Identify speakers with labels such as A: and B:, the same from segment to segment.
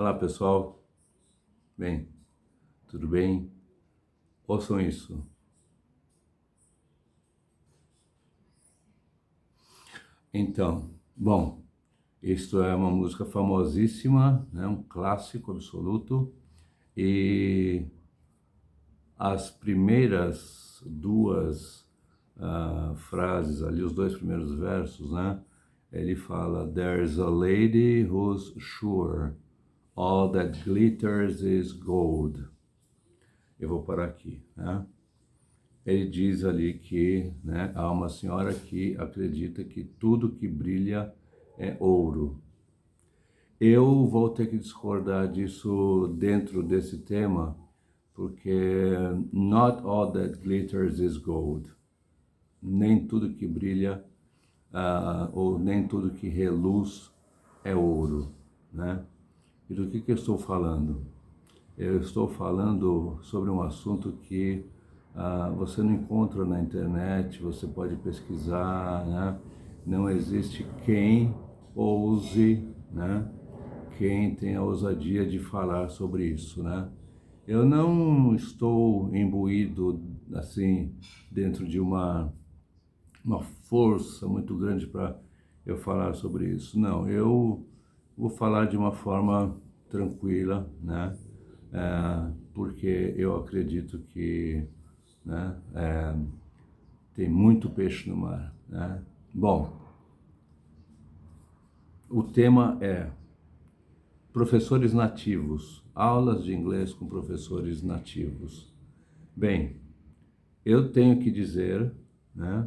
A: Olá pessoal, bem, tudo bem? Ouçam isso. Então, bom, isto é uma música famosíssima, né? Um clássico absoluto, e as primeiras duas frases ali, os dois primeiros versos, né? Ele fala: There's a lady who's sure all that glitters is gold. Eu vou parar aqui, né? Ele diz ali que, né, há uma senhora que acredita que tudo que brilha é ouro. Eu vou ter que discordar disso dentro desse tema, porque not all that glitters is gold. Nem tudo que brilha, ou nem tudo que reluz é ouro, né? E do que eu estou falando? Eu estou falando sobre um assunto que você não encontra na internet, você pode pesquisar, né? Não existe quem ouse, né? Quem tem a ousadia de falar sobre isso, né? Eu não estou imbuído, assim, dentro de uma força muito grande para eu falar sobre isso. Não, eu vou falar de uma forma tranquila, né? Porque eu acredito que, né, tem muito peixe no mar, né? Bom, o tema é professores nativos, aulas de inglês com professores nativos. Bem, eu tenho que dizer, né,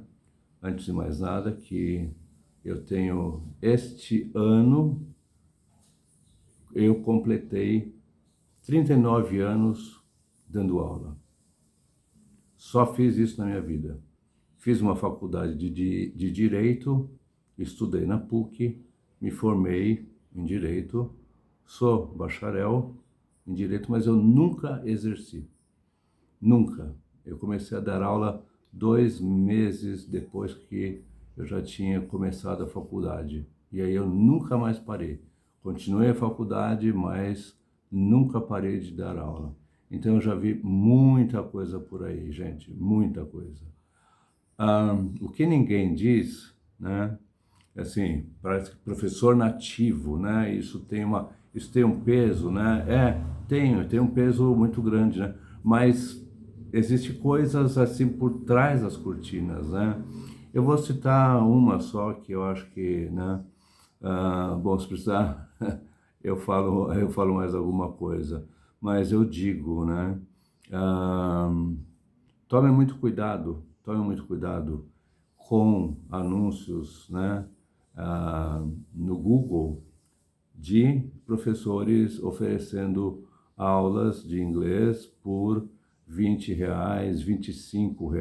A: antes de mais nada, que eu tenho este ano, eu completei 39 anos dando aula. Só fiz isso na minha vida. Fiz uma faculdade de Direito, estudei na PUC, me formei em Direito, sou bacharel em Direito, mas eu nunca exerci. Nunca. Eu comecei a dar aula 2 meses depois que eu já tinha começado a faculdade. E aí eu nunca mais parei. Continuei a faculdade, mas nunca parei de dar aula. Então eu já vi muita coisa por aí, gente, muita coisa. O que ninguém diz, né? Assim, parece que professor nativo, né? Isso tem um peso, né? Tem um peso muito grande, né? Mas existe coisas assim por trás das cortinas, né? Eu vou citar uma só que eu acho que, né? Bom, se precisar, eu falo mais alguma coisa, mas eu digo, né? Ah, tome muito cuidado com anúncios, né, no Google de professores oferecendo aulas de inglês por R$ 20, R$ 25,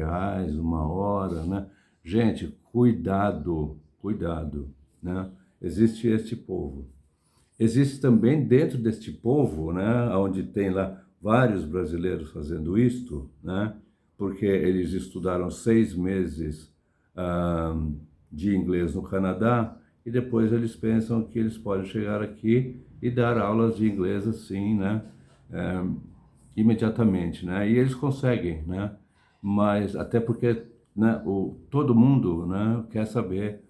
A: uma hora, né? Gente, cuidado, cuidado, né? Existe este povo. Existe também dentro deste povo, né, onde tem lá vários brasileiros fazendo isto, né, porque eles estudaram 6 meses de inglês no Canadá e depois eles pensam que eles podem chegar aqui e dar aulas de inglês assim, né, imediatamente, né, e eles conseguem, né, mas até porque, né, todo mundo, né, quer saber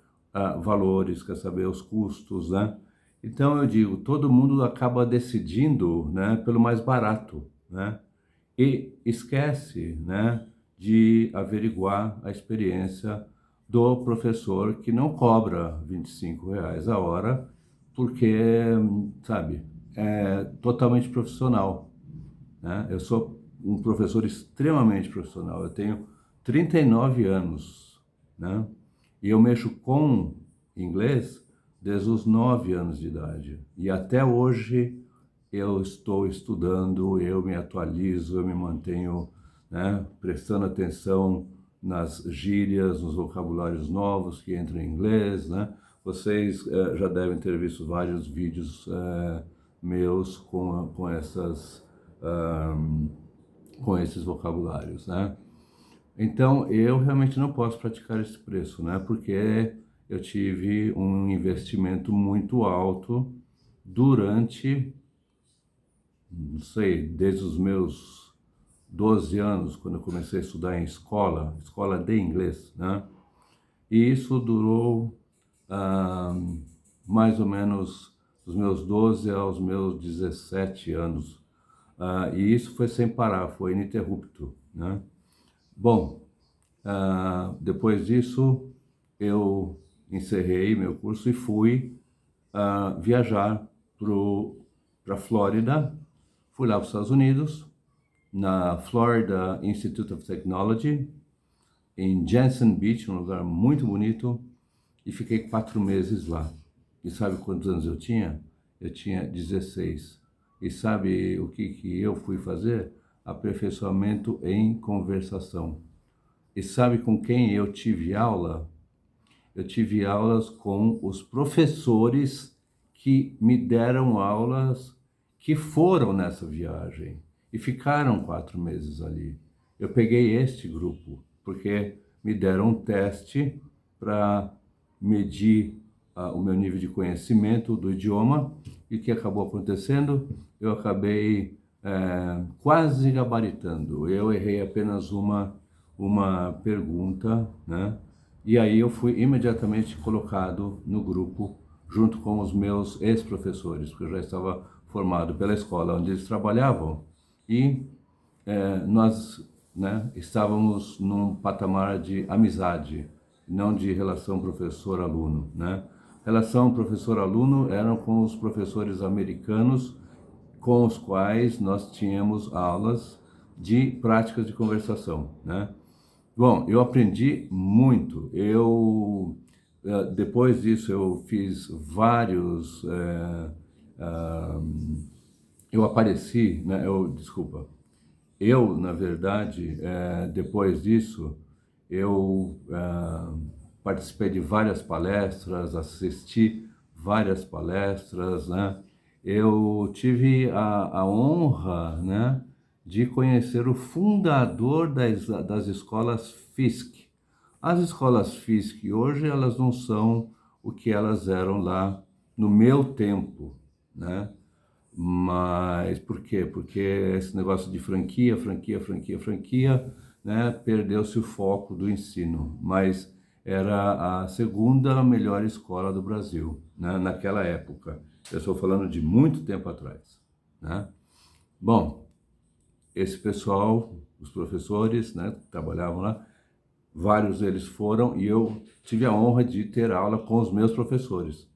A: valores, quer saber os custos, né. Então eu digo, todo mundo acaba decidindo, né, pelo mais barato, né, e esquece, né, de averiguar a experiência do professor que não cobra R$ 25 a hora, porque, sabe, é totalmente profissional, né? Eu sou um professor extremamente profissional, eu tenho 39 anos, né? E eu mexo com inglês desde os 9 anos de idade. E até hoje eu estou estudando, eu me atualizo, eu me mantenho, né, prestando atenção nas gírias, nos vocabulários novos que entram em inglês, né? Vocês já devem ter visto vários vídeos meus com esses vocabulários, né? Então, eu realmente não posso praticar esse preço, né? Porque eu tive um investimento muito alto durante não sei, desde os meus 12 anos, quando eu comecei a estudar em escola de inglês, né? E isso durou ah, mais ou menos dos meus 12 aos meus 17 anos. E isso foi sem parar, foi ininterrupto, né? Bom, depois disso eu encerrei meu curso e fui viajar para a Flórida. Fui lá para os Estados Unidos, na Florida Institute of Technology, em Jensen Beach, um lugar muito bonito, e fiquei 4 meses lá. E sabe quantos anos eu tinha? Eu tinha 16. E sabe o que eu fui fazer? Aperfeiçoamento em conversação. E sabe com quem eu tive aula? Eu tive aulas com os professores que me deram aulas, que foram nessa viagem e ficaram 4 meses ali. Eu peguei este grupo porque me deram um teste para medir o meu nível de conhecimento do idioma. E o que acabou acontecendo? Eu acabei quase gabaritando. Eu errei apenas uma pergunta, né? E aí eu fui imediatamente colocado no grupo junto com os meus ex-professores, porque eu já estava formado pela escola onde eles trabalhavam. E nós, né, estávamos num patamar de amizade, não de relação professor-aluno, né? Relação professor-aluno eram com os professores americanos com os quais nós tínhamos aulas de práticas de conversação, né? Bom, eu aprendi muito. Depois disso, eu fiz vários. Eu apareci, né? Desculpa. Na verdade, depois disso, eu participei de várias palestras, assisti várias palestras, né? Eu tive a honra, né, de conhecer o fundador das escolas Fisk. As escolas Fisk hoje elas não são o que elas eram lá no meu tempo, né? Mas por quê? Porque esse negócio de franquia, né, perdeu-se o foco do ensino. Mas era a segunda melhor escola do Brasil, né, naquela época. Eu estou falando de muito tempo atrás, né? Bom, esse pessoal, os professores, né, que trabalhavam lá, vários deles foram e eu tive a honra de ter aula com os meus professores.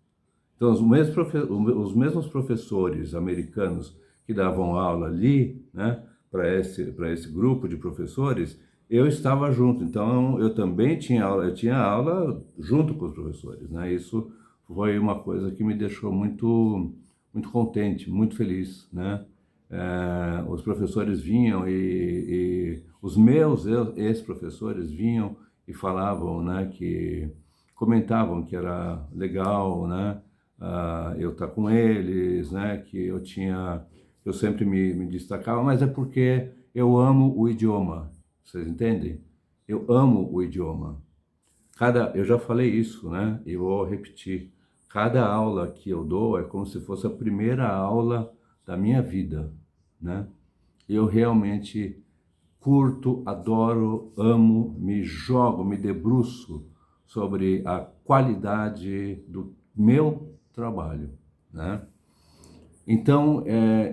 A: Então, os mesmos professores americanos que davam aula ali, né, para esse grupo de professores, eu estava junto. Então, eu também eu tinha aula junto com os professores, né? Isso foi uma coisa que me deixou muito, muito contente, muito feliz, né? Os professores vinham e os meus ex-professores vinham e falavam, né, que comentavam que era legal, né, eu estar com eles, né, que eu sempre me destacava, mas é porque eu amo o idioma, vocês entendem? Eu amo o idioma. Eu já falei isso, né, e vou repetir. Cada aula que eu dou é como se fosse a primeira aula da minha vida, né? Eu realmente curto, adoro, amo, me jogo, me debruço sobre a qualidade do meu trabalho, né? Então,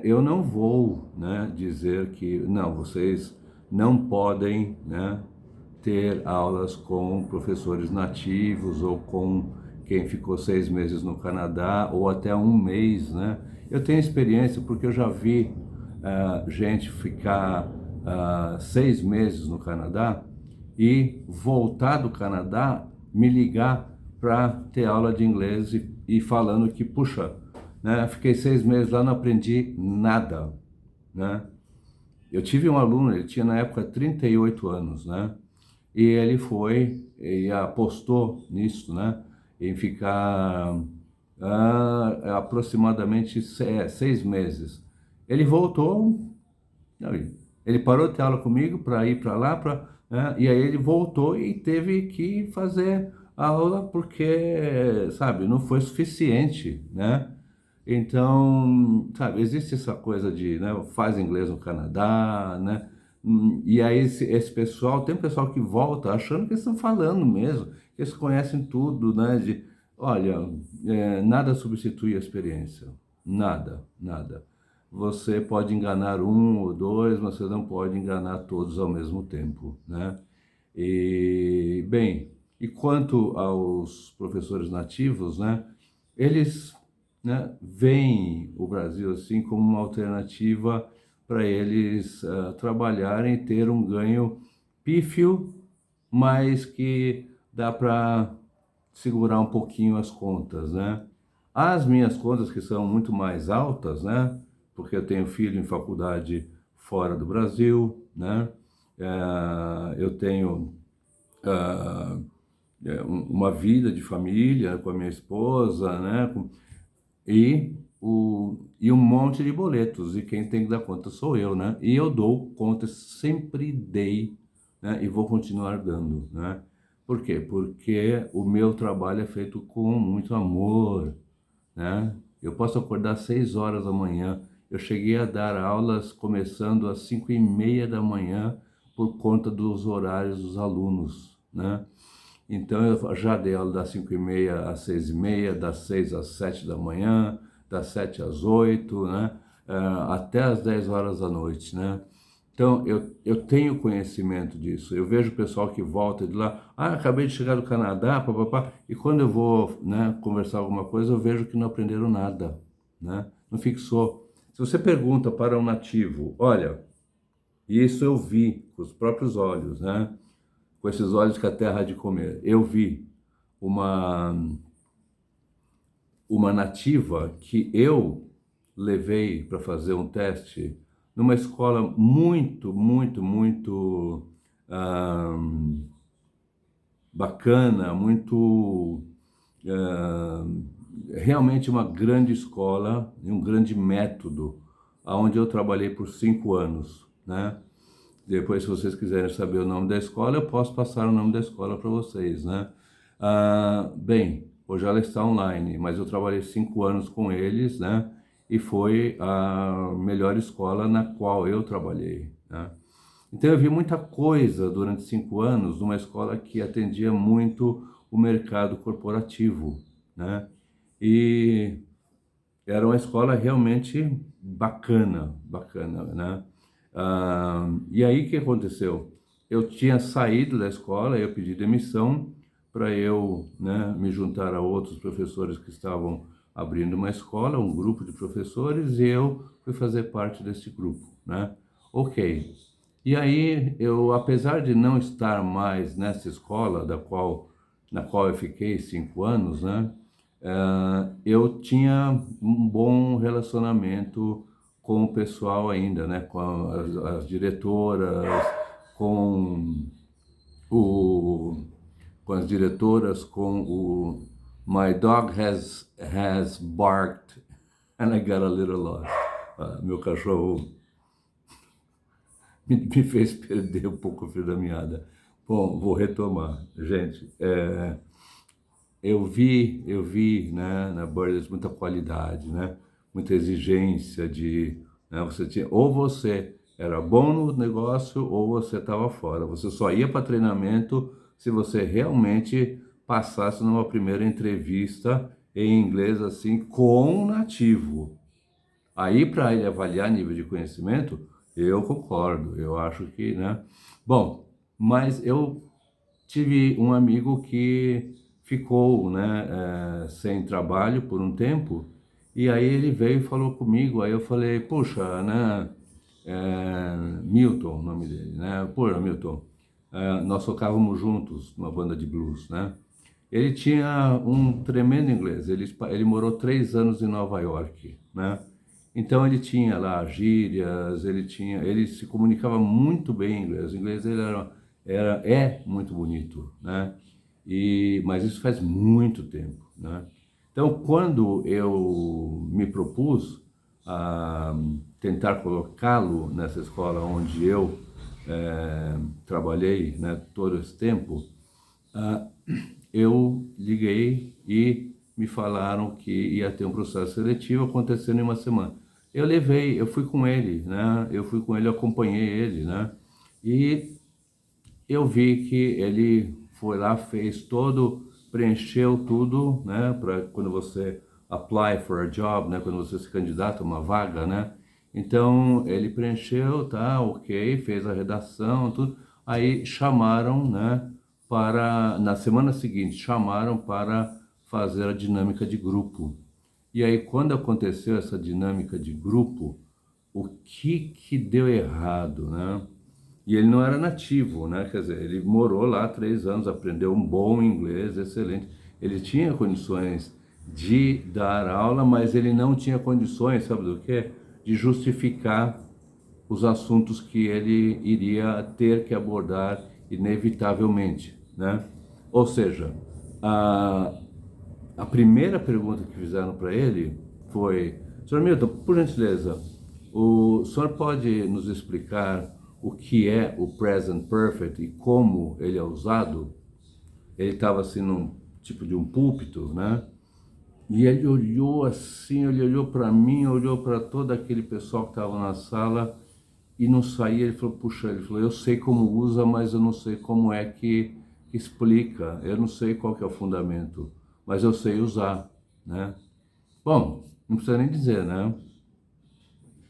A: eu não vou, né, dizer que, não, vocês não podem, né, ter aulas com professores nativos ou com quem ficou 6 meses no Canadá ou até um mês, né? Eu tenho experiência porque eu já vi gente ficar 6 meses no Canadá e voltar do Canadá, me ligar para ter aula de inglês e falando que, puxa, né, fiquei 6 meses lá, não aprendi nada, né? Eu tive um aluno, ele tinha na época 38 anos, né? E ele foi e apostou nisso, né? Em ficar aproximadamente 6 meses. Ele voltou, ele parou de ter aula comigo para ir para lá, né? E aí ele voltou e teve que fazer a aula porque, sabe, não foi suficiente, né? Então, sabe, existe essa coisa de, né, faz inglês no Canadá, né? E aí esse pessoal, tem pessoal que volta achando que eles estão falando mesmo, que eles conhecem tudo, né? Olha, nada substitui a experiência, nada, nada. Você pode enganar um ou dois, mas você não pode enganar todos ao mesmo tempo, né? E, bem, e quanto aos professores nativos, né? Eles, né, veem o Brasil assim como uma alternativa para eles trabalharem e ter um ganho pífio, mas que dá para segurar um pouquinho as contas, né? As minhas contas, que são muito mais altas, né? Porque eu tenho filho em faculdade fora do Brasil, né? Eu tenho ah, uma vida de família com a minha esposa, né? E um monte de boletos, e quem tem que dar conta sou eu, né? E eu dou conta, sempre dei, né? E vou continuar dando, né? Por quê? Porque o meu trabalho é feito com muito amor, né? Eu posso acordar às 6 horas da manhã. Eu cheguei a dar aulas começando às 5:30 da manhã por conta dos horários dos alunos, né? Então eu já dei aula das 5:30 às 6:30, das 6 às 7 da manhã, das 7 às 8, né? Até às 10 horas da noite, né? Então eu tenho conhecimento disso. Eu vejo o pessoal que volta de lá, acabei de chegar do Canadá, papapá, e quando eu vou, né, conversar alguma coisa, eu vejo que não aprenderam nada, né? Não fixou. Se você pergunta para um nativo, olha, isso eu vi com os próprios olhos, né? Com esses olhos que a terra há de comer. Eu vi uma, uma nativa que eu levei para fazer um teste numa escola muito, muito, muito bacana, muito realmente uma grande escola e um grande método, aonde eu trabalhei por 5 anos, né? Depois, se vocês quiserem saber o nome da escola, eu posso passar o nome da escola para vocês, né? Bem, hoje ela está online, mas eu trabalhei 5 anos com eles, né? E foi a melhor escola na qual eu trabalhei, né? Então eu vi muita coisa durante 5 anos numa escola que atendia muito o mercado corporativo, né? E era uma escola realmente bacana, bacana, né? E aí o que aconteceu? Eu tinha saído da escola, eu pedi demissão para eu, né, me juntar a outros professores que estavam abrindo uma escola, um grupo de professores, e eu fui fazer parte desse grupo, né? Ok. E aí eu, apesar de não estar mais nessa escola na qual eu fiquei 5 anos, né? Eu tinha um bom relacionamento com o pessoal ainda, né? Com as diretoras, com o, com as diretoras, com o My dog has barked and I got a little lost. Meu cachorro me fez perder um pouco o fio da meada. Bom, vou retomar. Gente, eu vi, né, na Birders muita qualidade, né? Muita exigência de, né, você tinha, ou você era bom no negócio ou você estava fora. Você só ia para treinamento se você realmente passasse numa primeira entrevista em inglês assim com um nativo. Aí para ele avaliar nível de conhecimento, eu concordo. Eu acho que, né? Bom, mas eu tive um amigo que ficou, né, sem trabalho por um tempo, e aí ele veio e falou comigo, aí eu falei, puxa, né, Milton, o nome dele, né, pô, Milton, nós tocávamos juntos numa banda de blues, né, ele tinha um tremendo inglês, ele morou 3 anos em Nova York, né, então ele tinha lá gírias, ele se comunicava muito bem em inglês. O inglês dele é muito bonito, né? Mas isso faz muito tempo, né? Então, quando eu me propus a tentar colocá-lo nessa escola onde eu trabalhei, né, todo esse tempo, eu liguei e me falaram que ia ter um processo seletivo acontecendo em uma semana. Eu fui com ele, né? Eu fui com ele, acompanhei ele, né? E eu vi que ele foi lá, fez todo, preencheu tudo, né? Para quando você apply for a job, né? Quando você se candidata a uma vaga, né? Então ele preencheu, tá, ok, fez a redação, tudo. Aí chamaram, né? Para na semana seguinte chamaram para fazer a dinâmica de grupo. E aí quando aconteceu essa dinâmica de grupo, o que deu errado, né? E ele não era nativo, né? Quer dizer, ele morou lá 3 anos, aprendeu um bom inglês, excelente. Ele tinha condições de dar aula, mas ele não tinha condições, sabe do quê? De justificar os assuntos que ele iria ter que abordar inevitavelmente, né? Ou seja, a, a primeira pergunta que fizeram para ele foi: Senhor Milton, por gentileza, o senhor pode nos explicar o que é o present perfect e como ele é usado? Ele estava assim num tipo de um púlpito, né? E ele olhou assim, ele olhou para mim, olhou para todo aquele pessoal que estava na sala e não saía. Ele falou: puxa, ele falou, eu sei como usa, mas eu não sei como é que explica. Eu não sei qual que é o fundamento, mas eu sei usar, né? Bom, não precisa nem dizer, né?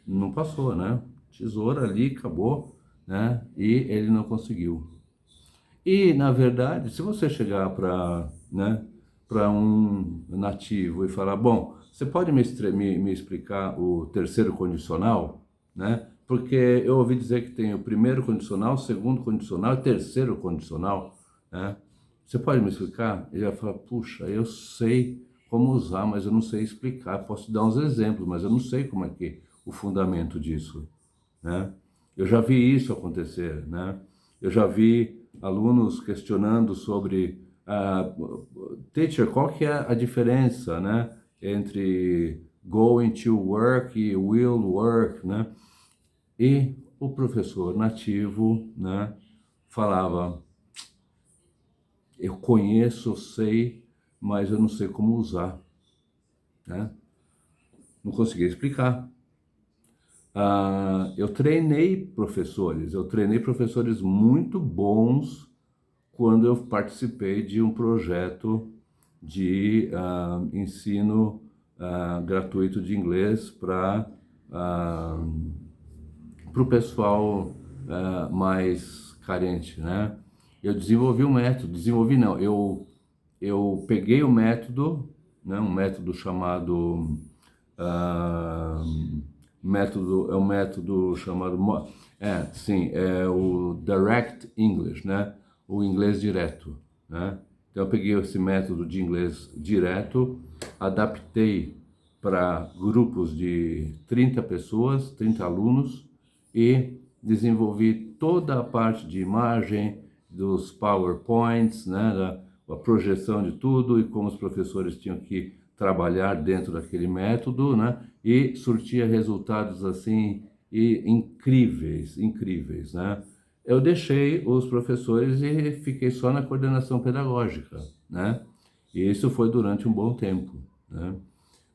A: Não passou, né? Tesoura ali, acabou, né? E ele não conseguiu. E, na verdade, se você chegar para, né, para um nativo e falar: bom, você pode me explicar o terceiro condicional, né? Porque eu ouvi dizer que tem o primeiro condicional, o segundo condicional e o terceiro condicional, né? Você pode me explicar? Ele vai falar: puxa, eu sei como usar, mas eu não sei explicar. Posso dar uns exemplos, mas eu não sei como é que o fundamento disso, né? Eu já vi isso acontecer, né? Eu já vi alunos questionando sobre teacher, qual que é a diferença, né, entre going to work e will work, né? E o professor nativo, né, falava: eu conheço, eu sei, mas eu não sei como usar, né? Não conseguia explicar. Eu treinei professores muito bons quando eu participei de um projeto de ensino gratuito de inglês para o pessoal mais carente, né? Eu desenvolvi um método, desenvolvi não, eu peguei o método, né, um método chamado ah, método, é um método chamado, sim, é o Direct English, né? O inglês direto, né? Então eu peguei esse método de inglês direto, adaptei para grupos de 30 pessoas, 30 alunos, e desenvolvi toda a parte de imagem, dos PowerPoints, né, a projeção de tudo e como os professores tinham que trabalhar dentro daquele método, né, e surtia resultados assim incríveis, incríveis, né? Eu deixei os professores e fiquei só na coordenação pedagógica, né? E isso foi durante um bom tempo, né?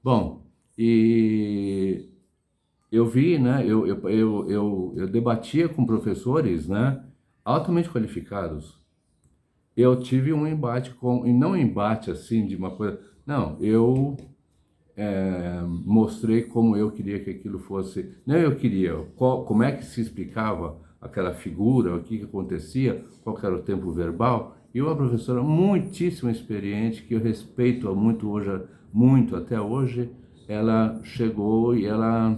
A: Bom, e eu vi, né? Eu debatia com professores, né? Altamente qualificados. Eu tive um embate com, e não um embate assim de uma coisa, não, eu mostrei como eu queria que aquilo fosse, não eu queria, como é que se explicava aquela figura, o que acontecia, qual que era o tempo verbal, e uma professora muitíssimo experiente, que eu respeito muito hoje, muito até hoje, ela chegou e ela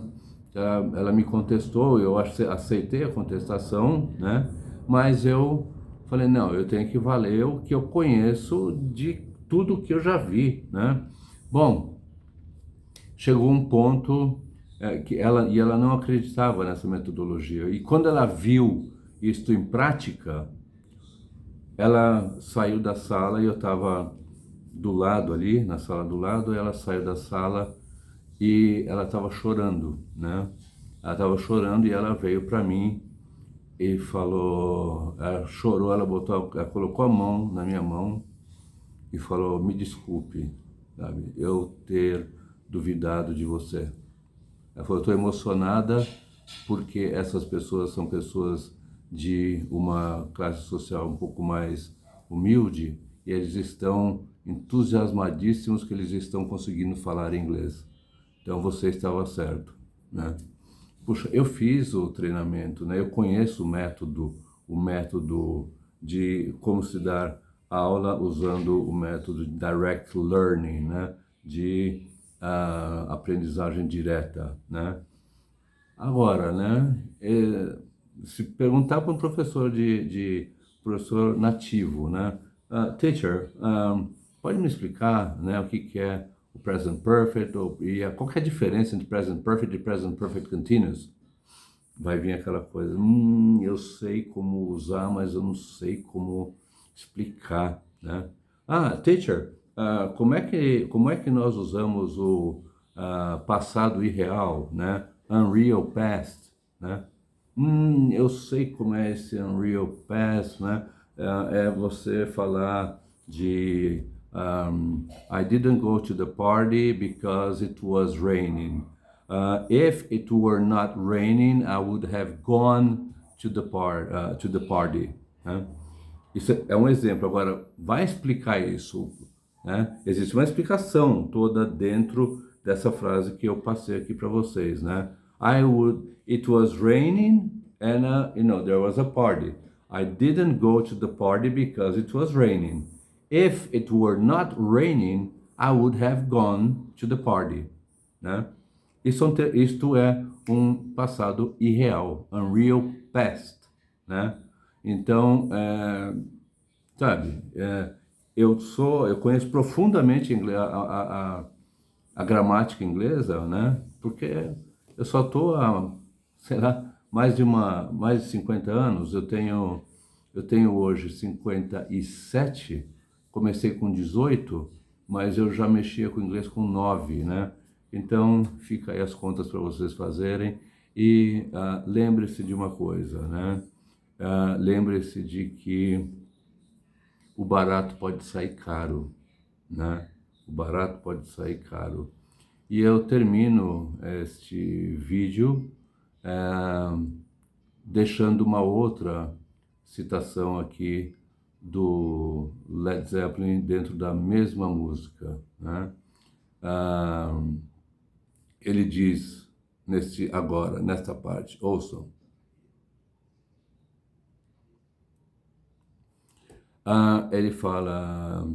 A: me contestou, eu aceitei a contestação, né? Mas eu falei: não, eu tenho que valer o que eu conheço de tudo que eu já vi, né? Bom, chegou um ponto que ela não acreditava nessa metodologia. E quando ela viu isto em prática, ela saiu da sala e eu estava do lado ali, na sala do lado, ela saiu da sala e ela estava chorando, né? Ela estava chorando e ela veio para mim e falou, ela chorou, ela colocou a mão na minha mão e falou: me desculpe, sabe? Eu ter duvidado de você. Ela falou, eu estou emocionada porque essas pessoas são pessoas de uma classe social um pouco mais humilde e eles estão entusiasmadíssimos que eles estão conseguindo falar inglês. Então você estava certo, né? Puxa, eu fiz o treinamento, né? Eu conheço o método de como se dar aula usando o método de direct learning, né? De aprendizagem direta, né? Agora, né? Se perguntar para um professor professor nativo, né? Teacher, pode me explicar, né, o que que é o present perfect qual que é a diferença entre present perfect e present perfect continuous? Vai vir aquela coisa, eu sei como usar, mas eu não sei como explicar, né? Teacher, como é que nós usamos o passado irreal, né? Unreal past, né? Eu sei como é esse Unreal past, né? É você falar de I didn't go to the party because it was raining. If it were not raining, I would have gone to the party, né? Isso é um exemplo. Agora, vai explicar isso, né? Existe uma explicação toda dentro dessa frase que eu passei aqui para vocês, né? It was raining and, there was a party. I didn't go to the party because it was raining. If it were not raining, I would have gone to the party, né? Isto é um passado irreal, unreal past, né? Então, sabe, eu conheço profundamente a gramática inglesa, né? Porque eu só estou há, sei lá, mais de 50 anos. Eu tenho hoje 57, comecei com 18, mas eu já mexia com inglês com 9, né? Então, fica aí as contas para vocês fazerem. E lembre-se de uma coisa, né? Lembre-se de que o barato pode sair caro, né? O barato pode sair caro. E eu termino este vídeo deixando uma outra citação aqui do Led Zeppelin dentro da mesma música, né? Ele diz nesta parte, ouçam. Ele fala,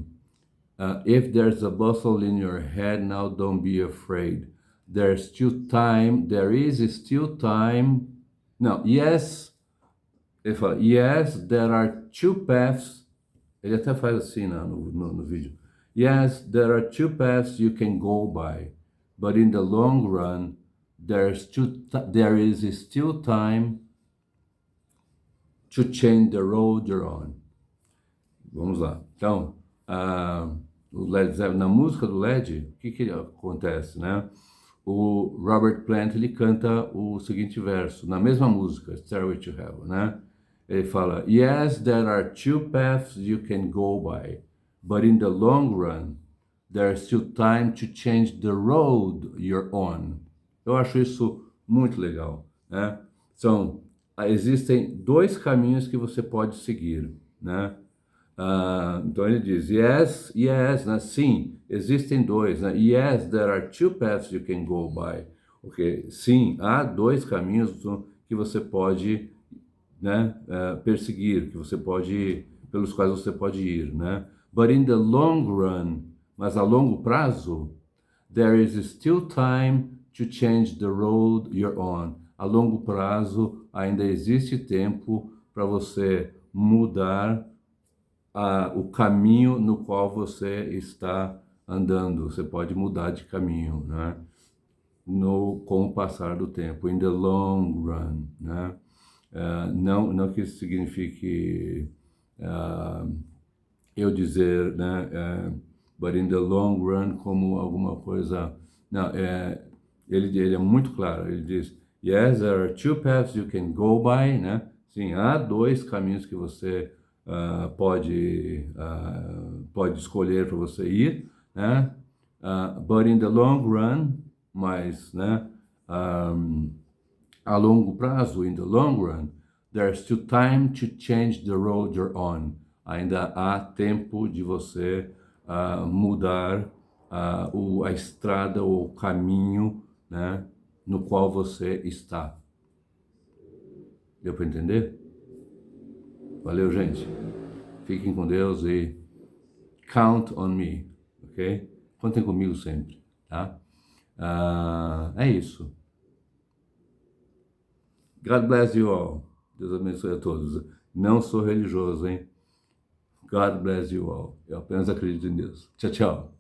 A: if there's a bustle in your head now, don't be afraid. There is still time. Não, yes. Ele fala, yes, there are two paths. Ele até faz assim no vídeo. Yes, there are two paths you can go by, but in the long run, there is still time to change the road you're on. Vamos lá. Então, o Led Zeppelin, na música do Led, o que acontece, né? O Robert Plant, ele canta o seguinte verso, na mesma música, Stairway to Heaven, né? Ele fala, yes, there are two paths you can go by, but in the long run, there's still time to change the road you're on. Eu acho isso muito legal, né? Existem dois caminhos que você pode seguir, né? Então ele diz, yes, né? Sim, existem dois, né? Yes, there are two paths you can go by. Ok, sim, há dois caminhos que você pode, né, perseguir, pelos quais você pode ir, né? But in the long run, mas a longo prazo, there is still time to change the road you're on. A longo prazo ainda existe tempo para você mudar o caminho no qual você está andando. Você pode mudar de caminho, né? Com o passar do tempo, in the long run, né? Não que isso signifique eu dizer, né? But in the long run, como alguma coisa. Não, ele é muito claro. Ele diz, yes, there are two paths you can go by, né? Sim, há dois caminhos que você pode escolher para você ir, né? But in the long run, mas, né, a longo prazo, in the long run, there's still time to change the road you're on. Ainda há tempo de você mudar a estrada ou o caminho, né, no qual você está. Deu para entender? Valeu, gente. Fiquem com Deus e count on me, ok? Contem comigo sempre, tá? É isso. God bless you all. Deus abençoe a todos. Não sou religioso, hein? God bless you all. Eu apenas acredito em Deus. Tchau, tchau.